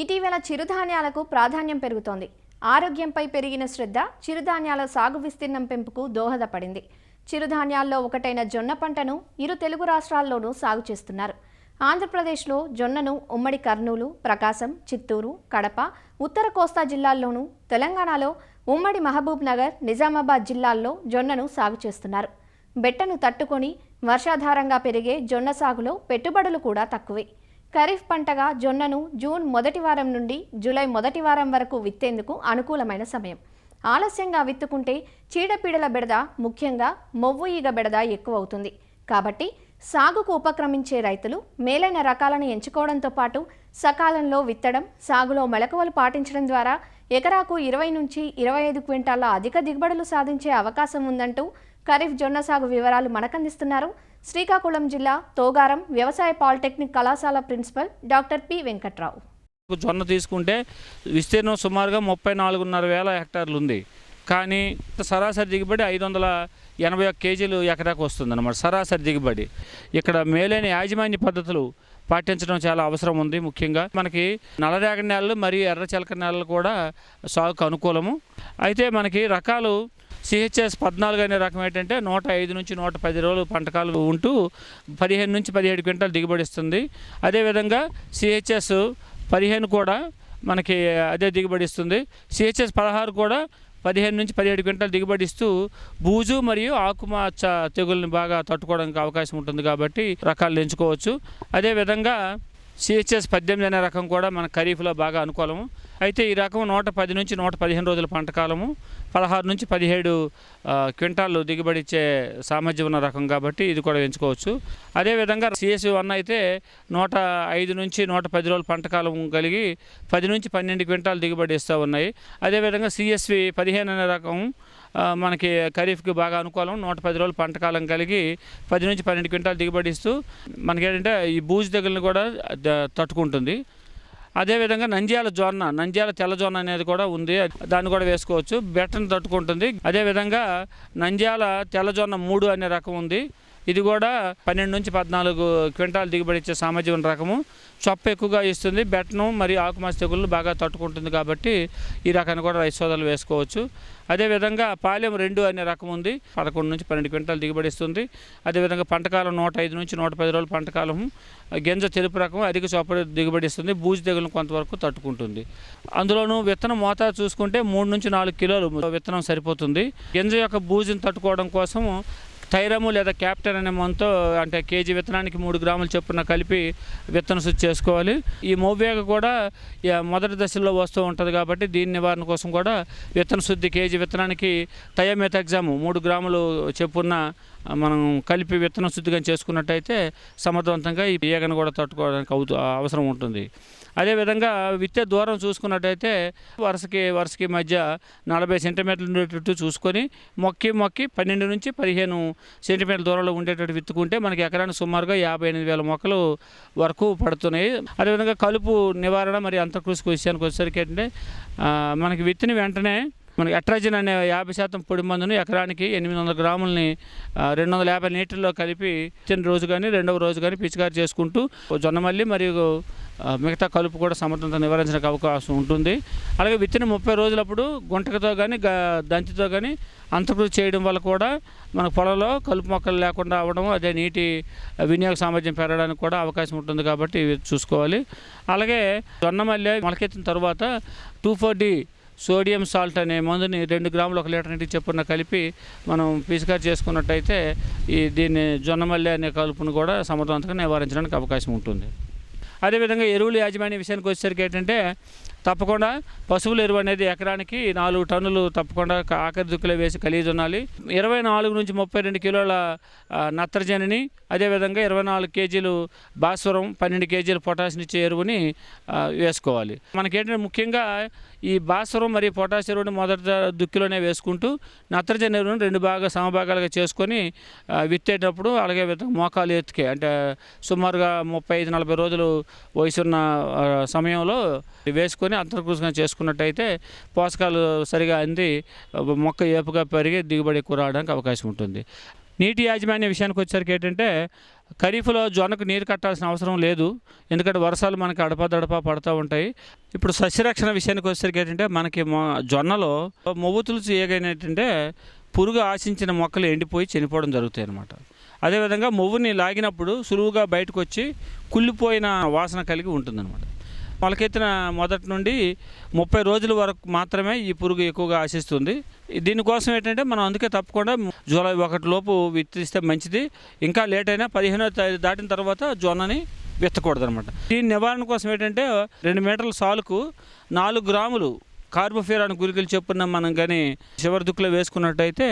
ఇటీవల చిరుధాన్యాలకు ప్రాధాన్యం పెరుగుతోంది. ఆరోగ్యంపై పెరిగిన శ్రద్ధ చిరుధాన్యాల సాగు విస్తీర్ణం పెంపుకు దోహదపడింది. చిరుధాన్యాల్లో ఒకటైన జొన్న పంటను ఇరు తెలుగు రాష్ట్రాల్లోనూ సాగు చేస్తున్నారు. ఆంధ్రప్రదేశ్లో జొన్నను ఉమ్మడి కర్నూలు, ప్రకాశం, చిత్తూరు, కడప, ఉత్తర కోస్తా జిల్లాల్లోనూ, తెలంగాణలో ఉమ్మడి మహబూబ్ నగర్, నిజామాబాద్ జిల్లాల్లో జొన్నను సాగు చేస్తున్నారు. బెట్టను తట్టుకొని వర్షాధారంగా పెరిగే జొన్న సాగులో పెట్టుబడులు కూడా తక్కువే. ఖరీఫ్ పంటగా జొన్నను జూన్ మొదటి వారం నుండి జూలై మొదటి వారం వరకు విత్తేందుకు అనుకూలమైన సమయం. ఆలస్యంగా విత్తుకుంటే చీడపీడల బెడద, ముఖ్యంగా మొవ్వు ఈగ బెడద ఎక్కువ అవుతుంది. కాబట్టి సాగుకు ఉపక్రమించే రైతులు మేలైన రకాలను ఎంచుకోవడంతో పాటు సకాలంలో విత్తడం, సాగులో మెళకువలు పాటించడం ద్వారా ఎకరాకు 20 నుంచి 25 క్వింటాల అధిక దిగుబడులు సాధించే అవకాశం ఉందంటూ ఖరీఫ్ జొన్న సాగు వివరాలు మనకందిస్తున్నారు శ్రీకాకుళం జిల్లా తోగారం వ్యవసాయ పాలిటెక్నిక్ కళాశాల ప్రిన్సిపల్ డాక్టర్ పి వెంకట్రావు. జొన్న తీసుకుంటే విస్తీర్ణం సుమారుగా 34,500 హెక్టార్లు ఉంది. కానీ సరాసరి దిగుబడి 581 కేజీలు ఎకరాకు వస్తుందన్నమాట. సరాసరి దిగుబడి ఇక్కడ మేలైన యాజమాన్య పద్ధతులు పాటించడం చాలా అవసరం ఉంది. ముఖ్యంగా మనకి నల్లరేగడి నేలలు మరియు ఎర్ర చిలక నేలలు కూడా సాగుకు అనుకూలము. అయితే మనకి రకాలు CHS 14 అనే రకం ఏంటంటే 105 నుంచి 110 రోజులు పంటకాలు ఉంటూ 15 నుంచి 17 క్వింటాలు దిగుబడి ఇస్తుంది. అదేవిధంగా CHS 15 కూడా మనకి అదే దిగుబడి ఇస్తుంది. CHS 16 కూడా 15 నుంచి 17 క్వింటాలు దిగుబడి ఇస్తూ బూజు మరియు ఆకుమచ్చ తెగుల్ని బాగా తట్టుకోవడానికి అవకాశం ఉంటుంది. కాబట్టి రకాలు ఎంచుకోవచ్చు. అదేవిధంగా CHS 18 అనే రకం కూడా మన ఖరీఫ్లో బాగా అనుకూలము. అయితే ఈ రకం 110 నుంచి 115 రోజుల పంటకాలము, 16 నుంచి 17 క్వింటాలు దిగుబడి ఇచ్చే సామర్థ్యం ఉన్న రకం కాబట్టి ఇది కూడా ఎంచుకోవచ్చు. అదేవిధంగా CS1 అయితే 105 నుంచి 110 రోజుల పంటకాలం కలిగి 10 నుంచి 12 క్వింటాలు దిగుబడి ఇస్తూ ఉన్నాయి. అదేవిధంగా CSV 15 అనే రకం మనకి ఖరీఫ్కి బాగా అనుకూలం. 110 రోజులు పంటకాలం కలిగి 10 నుంచి 12 క్వింటాలు దిగుబడి ఇస్తూ మనకి ఏంటంటే ఈ బూజు తెగులను కూడా తట్టుకుంటుంది. అదేవిధంగా నంద్యాల తెల్ల జొన్న అనేది కూడా ఉంది. దాన్ని కూడా వేసుకోవచ్చు. బెట్టను తట్టుకుంటుంది. అదేవిధంగా నంద్యాల తెల్ల జొన్న 3 అనే రకం ఉంది. ఇది కూడా 12 నుంచి 14 క్వింటాలు దిగుబడి ఇచ్చే సామర్థ్యం రకము. చొప్ప ఎక్కువగా ఇస్తుంది. బెట్టను మరియు ఆకుమచ్చ తెగుళ్ళు బాగా తట్టుకుంటుంది. కాబట్టి ఈ రకాన్ని కూడా రైతు సోదరులు వేసుకోవచ్చు. అదేవిధంగా పాలెం 2 అనే రకం ఉంది. 11 నుంచి 12 క్వింటాలు దిగుబడి ఇస్తుంది. అదేవిధంగా పంటకాలం 105 నుంచి 110 రోజుల పంటకాలం. గింజ తెలుపు రకం, అధిక చొప్ప దిగుబడి ఇస్తుంది. బూజు తెగులను కొంతవరకు తట్టుకుంటుంది. అందులోనూ విత్తనం మోతాదు చూసుకుంటే 3 నుంచి 4 కిలోలు విత్తనం సరిపోతుంది. గింజ యొక్క బూజును తట్టుకోవడం కోసం థైరము లేదా క్యాప్టెన్ అనే మందుతో, అంటే కేజీ విత్తనానికి 3 గ్రాముల చొప్పున కలిపి విత్తన శుద్ధి చేసుకోవాలి. ఈ మొవ్వేగ కూడా మొదటి దశలో వస్తూ ఉంటుంది. కాబట్టి దీని నివారణ కోసం కూడా విత్తన శుద్ధి కేజీ విత్తనానికి థయోమెథాక్సామ్ 3 గ్రాములు చొప్పున మనం కలిపి విత్తన శుద్ధిగా చేసుకున్నట్టయితే సమర్థవంతంగా ఈ ఈగను కూడా తట్టుకోవడానికి అవసరం ఉంటుంది. అదేవిధంగా విత్తే దూరం చూసుకున్నట్టయితే వరుసకి మధ్య 40 సెంటీమీటర్లు ఉండేటట్టు చూసుకొని మొక్కి 12 నుంచి 15 సెంటీమీటర్ల దూరంలో ఉండేటట్టు విత్తుకుంటే మనకి ఎకరానికి సుమారుగా 58,000 మొక్కలు వరకు పడుతున్నాయి. అదేవిధంగా కలుపు నివారణ మరియు అంతర్కృషి విషయానికి వచ్చేసరికి ఏంటంటే మనకి విత్తిన వెంటనే మనకి అట్రాజిన్ అనే 50% పొడి మందును ఎకరానికి 800 గ్రాములని 250 లీటర్లో కలిపి విత్తిన రోజు కానీ రెండవ రోజు కానీ పిచికారి చేసుకుంటూ జొన్నమల్లి మరియు మిగతా కలుపు కూడా సమర్థంగా నివారించడానికి అవకాశం ఉంటుంది. అలాగే విత్తిన 30 రోజులప్పుడు గుంటకతో కానీ దంతితో కానీ అంతర్కృషి చేయడం వల్ల కూడా మన పొలంలో కలుపు మొక్కలు లేకుండా అవ్వడం, అదే నీటి వినియోగ సామర్థ్యం పెరగడానికి కూడా అవకాశం ఉంటుంది. కాబట్టి ఇవి చూసుకోవాలి. అలాగే జొన్నమల్లి మొలకెత్తిన తర్వాత 2,4-D సోడియం సాల్ట్ అనే మందుని 2 గ్రాములు 1 లీటర్ నీటికి చొప్పున కలిపి మనం పిచికారి చేసుకున్నట్టయితే దీన్ని జొన్నమల్లి అనే కలుపును కూడా సమర్థవంతంగా నివారించడానికి అవకాశం ఉంటుంది. అదేవిధంగా ఎరువుల యాజమాన్య విషయానికి వచ్చేసరికి ఏంటంటే తప్పకుండా పశువుల ఎరువు అనేది ఎకరానికి 4 టన్నులు తప్పకుండా ఆఖరి దుక్కులో వేసి కలిగి ఉండాలి. 24 నుంచి 32 కిలోల నత్రజనిని, అదేవిధంగా 24 కేజీలు భాస్వరం, 12 కేజీలు పొటాషియం ఇచ్చే ఎరువుని వేసుకోవాలి. మనకేంటంటే ముఖ్యంగా ఈ భాస్వరం మరియు పొటాషియం ఎరువుని మొదటి దుక్కిలోనే వేసుకుంటూ నత్రజని ఎరువుని 2 సమభాగాలుగా చేసుకొని విత్తేటప్పుడు అలాగే మోకాలు ఎత్తుకే, అంటే సుమారుగా 35-40 రోజులు వయసున్న సమయంలో వేసుకొని అంతర్కృషిగా చేసుకున్నట్టయితే పోషకాలు సరిగా అంది మొక్క ఏపుగా పెరిగి దిగుబడి ఎక్కువ రావడానికి అవకాశం ఉంటుంది. నీటి యాజమాన్య విషయానికి వచ్చేసరికి ఏంటంటే ఖరీఫ్లో జొన్నకు నీరు కట్టాల్సిన అవసరం లేదు, ఎందుకంటే వర్షాలు మనకి అడపా పడుతూ ఉంటాయి. ఇప్పుడు సస్యరక్షణ విషయానికి వచ్చేసరికి ఏంటంటే మనకి జొన్నలో మొవ్వు తులుసు ఏంటంటే పురుగు ఆశించిన మొక్కలు ఎండిపోయి చనిపోవడం జరుగుతాయి అన్నమాట. అదేవిధంగా మొవ్వుని లాగినప్పుడు సులువుగా బయటకు వచ్చి కుళ్ళిపోయిన వాసన కలిగి ఉంటుందన్నమాట. మొలకెత్తిన మొదటి నుండి 30 రోజుల వరకు మాత్రమే ఈ పురుగు ఎక్కువగా ఆశిస్తుంది. దీనికోసం ఏంటంటే మనం అందుకే తప్పకుండా జూలై 1 లోపు విత్తిస్తే మంచిది. ఇంకా లేట్ అయినా 15వ తేదీ దాటిన తర్వాత జొన్నని విత్తకూడదు అనమాట. దీని నివారణ కోసం ఏంటంటే 2 మీటర్ల సాలుకు 4 గ్రాములు కార్బోఫ్యూరాన్ గుళికలు చొప్పున మనం కానీ చివరి దుక్కులో వేసుకున్నట్టయితే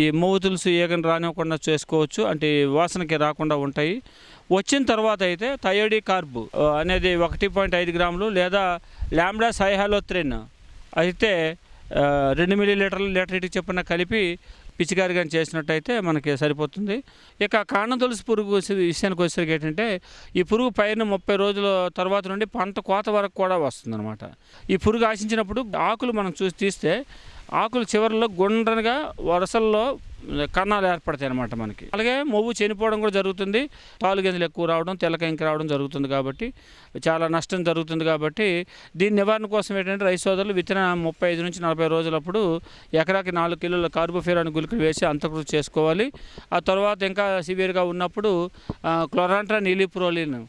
ఈ మొవ్వు తులుసు ఈగను రానివ్వకుండా చేసుకోవచ్చు, అంటే వాసనకి రాకుండా ఉంటాయి. వచ్చిన తర్వాత అయితే థయోడి కార్బ్ అనేది 1.5 గ్రాములు లేదా లాంబ్డా సైహాలోత్రిన్ అయితే 2 మిల్లీలీటర్లు లీటర్కి చొప్పున కలిపి పిచికారి కానీ చేసినట్టయితే మనకి సరిపోతుంది. ఇక కాండం తులసి పురుగు విషయానికి వచ్చేసరికి ఏంటంటే ఈ పురుగు పైన 30 రోజుల తర్వాత నుండి పంట కోత వరకు కూడా వస్తుందన్నమాట. ఈ పురుగు ఆశించినప్పుడు ఆకులు మనం తీస్తే ఆకులు చివరిలో గుండ్రగా వరుసల్లో కన్నాలు ఏర్పడతాయి అన్నమాట మనకి. అలాగే మొవ్వు చనిపోవడం కూడా జరుగుతుంది, పాలు గింజలు ఎక్కువ రావడం, తెల్లకంకి రావడం జరుగుతుంది, కాబట్టి చాలా నష్టం జరుగుతుంది. కాబట్టి దీని నివారణ కోసం ఏంటంటే రైతు సోదరులు విత్తన 35 నుంచి 40 రోజులప్పుడు ఎకరాకి 4 కిలోల కార్బోఫ్యూరాన్ గుళికలు వేసి అంతకృషి చేసుకోవాలి. ఆ తర్వాత ఇంకా సివియర్గా ఉన్నప్పుడు క్లోరాంట్రా నీలిప్రోలిన్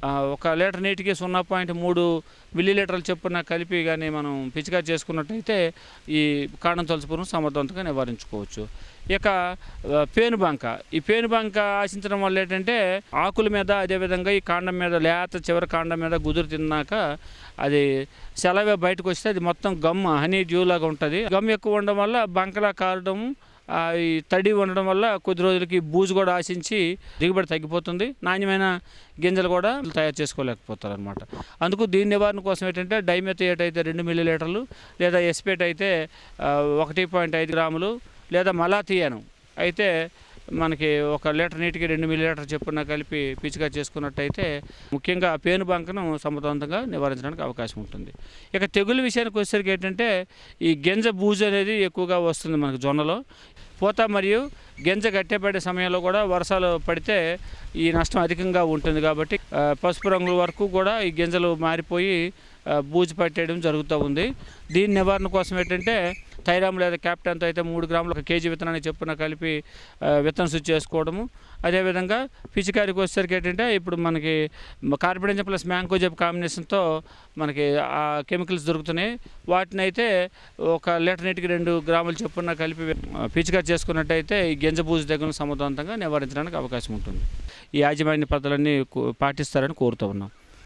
1 లీటర్ నీటికి 0.3 మిల్లీలీటర్ల చొప్పున కలిపి కానీ మనం పిచికారి చేసుకున్నట్టయితే ఈ కాండం తులసి పురుగును సమర్థవంతంగా నివారించుకోవచ్చు. ఇక పేనుబంక, ఈ పేనుబంక ఆశించడం వల్ల ఏంటంటే ఆకుల మీద అదేవిధంగా ఈ కాండం మీద లేత చివరి కాండం మీద గుదురు తిన్నాక అది సెలవే బయటకు వస్తే అది మొత్తం గమ్ హనీ డ్యూ లాగా ఉంటుంది. గమ్ ఎక్కువ ఉండడం వల్ల బంకలా కారడం, ఈ తడి ఉండడం వల్ల కొద్ది రోజులకి బూజు కూడా ఆశించి దిగుబడి తగ్గిపోతుంది, నాణ్యమైన గింజలు కూడా తయారు చేసుకోలేకపోతారు అనమాట. అందుకు దీని నివారణ కోసం ఏంటంటే డైమెథియేట్ అయితే 2 మిల్లీలీటర్లు లేదా ఎస్పేట్ అయితే 1.5 గ్రాములు లేదా మలాథియాను అయితే మనకి 1 లీటర్ నీటికి 2 మిల్లీలీటర్ చొప్పున కలిపి పిచికారి చేసుకున్నట్టయితే ముఖ్యంగా పేను బంకను సమర్థవంతంగా నివారించడానికి అవకాశం ఉంటుంది. ఇక తెగులు విషయానికి వచ్చేసరికి ఏంటంటే ఈ గింజ బూజు అనేది ఎక్కువగా వస్తుంది మనకు జొన్నలో. పూత మరియు గింజ గట్టెపడే సమయంలో కూడా వర్షాలు పడితే ఈ నష్టం అధికంగా ఉంటుంది, కాబట్టి పసుపు రంగుల వరకు కూడా ఈ గింజలు మారిపోయి బూజు పట్టేయడం జరుగుతూ ఉంది. దీని నివారణ కోసం ఏంటంటే థైరామ్ లేదా క్యాప్టన్తో అయితే 3 గ్రాములు 1 కేజీ విత్తనాన్ని చొప్పున కలిపి విత్తనం శుద్ధి చేసుకోవడము. అదేవిధంగా పిచికారికి వచ్చేసరికి ఏంటంటే ఇప్పుడు మనకి కార్బెండజం ప్లస్ మ్యాంకోజెబ్ కాంబినేషన్తో మనకి ఆ కెమికల్స్ దొరుకుతున్నాయి. వాటిని అయితే 1 లీటర్ నీటికి 2 గ్రాములు చొప్పున కలిపి పిచికారి చేసుకున్నట్టయితే ఈ గింజ బూజు తెగులను సమర్థవంతంగా నివారించడానికి అవకాశం ఉంటుంది. ఈ యాజమాన్య పద్ధతులన్నీ పాటిస్తారని కోరుతూ ఉన్నాం.